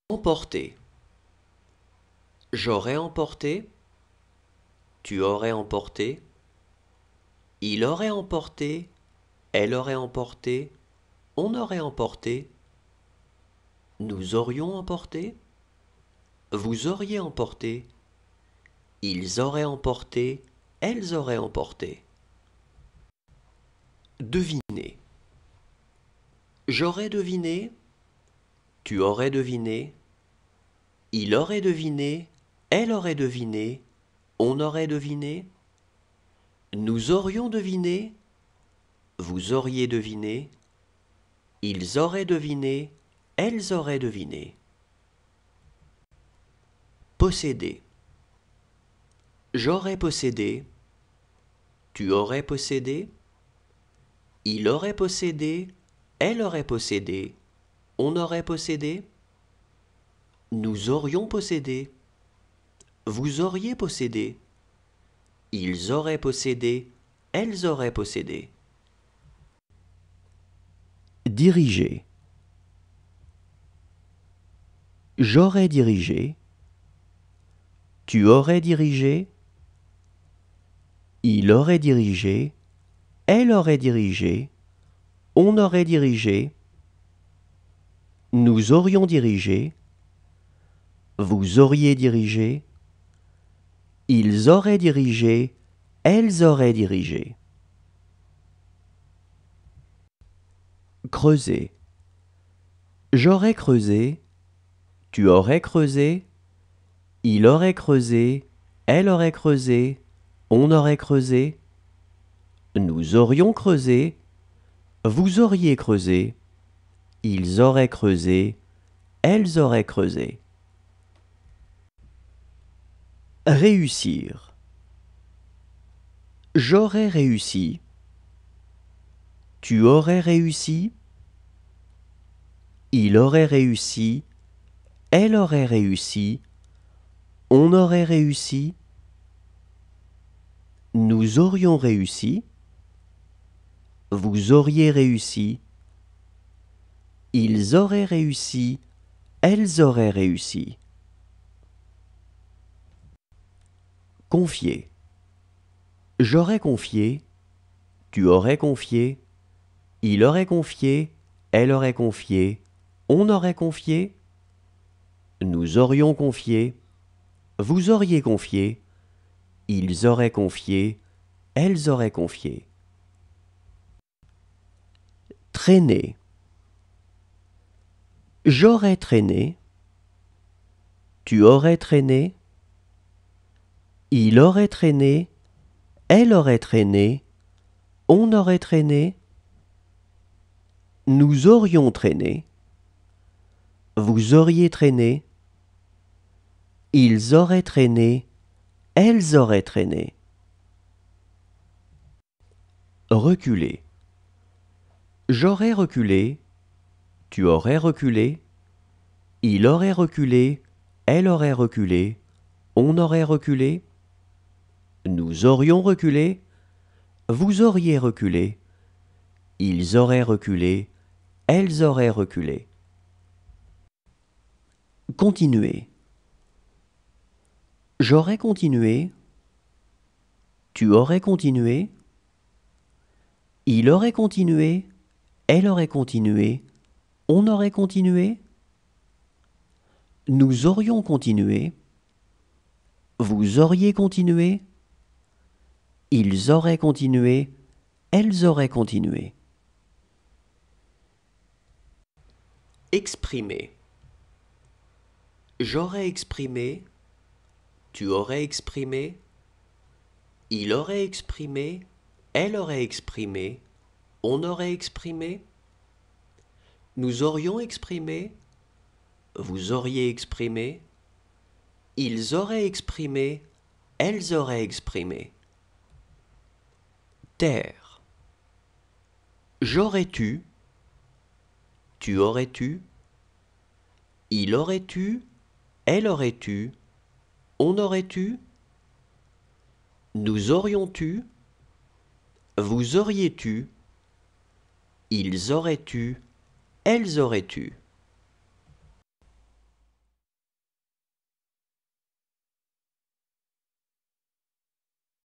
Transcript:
Emporter. J'aurais emporté. Tu aurais emporté. Il aurait emporté. Elle aurait emporté. On aurait emporté. Nous aurions emporté. Vous auriez emporté. Ils auraient emporté. Elles auraient emporté. Deviner. J'aurais deviné. Tu aurais deviné. Il aurait deviné. Elle aurait deviné. On aurait deviné. Nous aurions deviné. Vous auriez deviné. Ils auraient deviné. Elles auraient deviné. Posséder. J'aurais possédé. Tu aurais possédé. Il aurait possédé. Elle aurait possédé. On aurait possédé. Nous aurions possédé. Vous auriez possédé. Ils auraient possédé. Elles auraient possédé. Diriger. J'aurais dirigé. Tu aurais dirigé. Il aurait dirigé. Elle aurait dirigé. On aurait dirigé. Nous aurions dirigé. Vous auriez dirigé. Ils auraient dirigé. Elles auraient dirigé. Creuser. J'aurais creusé. Tu aurais creusé. Il aurait creusé. Elle aurait creusé. On aurait creusé. Nous aurions creusé. Vous auriez creusé. Ils auraient creusé. Elles auraient creusé. Réussir. J'aurais réussi. Tu aurais réussi. Il aurait réussi. Elle aurait réussi. On aurait réussi. Nous aurions réussi. Vous auriez réussi. Ils auraient réussi. Elles auraient réussi. Confier. J'aurais confié. Tu aurais confié. Il aurait confié. Elle aurait confié. On aurait confié. Nous aurions confié. Vous auriez confié. Ils auraient confié. Elles auraient confié. Traîner. J'aurais traîné. Tu aurais traîné. Il aurait traîné. Elle aurait traîné. On aurait traîné. Nous aurions traîné. Vous auriez traîné. Ils auraient traîné. Elles auraient traîné. Reculer. J'aurais reculé. Tu aurais reculé. Il aurait reculé. Elle aurait reculé. On aurait reculé. Nous aurions reculé. Vous auriez reculé. Ils auraient reculé. Elles auraient reculé. Continuer. J'aurais continué. Tu aurais continué. Il aurait continué. Elle aurait continué. On aurait continué. Nous aurions continué. Vous auriez continué. Ils auraient continué. Elles auraient continué. Exprimer. J'aurais exprimé. Tu aurais exprimé. Il aurait exprimé. Elle aurait exprimé. On aurait exprimé. Nous aurions exprimé. Vous auriez exprimé. Ils auraient exprimé. Elles auraient exprimé. Taire. J'aurais eu. Tu aurais eu. Il aurait eu. Elle aurait eu. On aurait eu. Nous aurions eu. Vous auriez eu. Ils auraient eu. Elles auraient eu.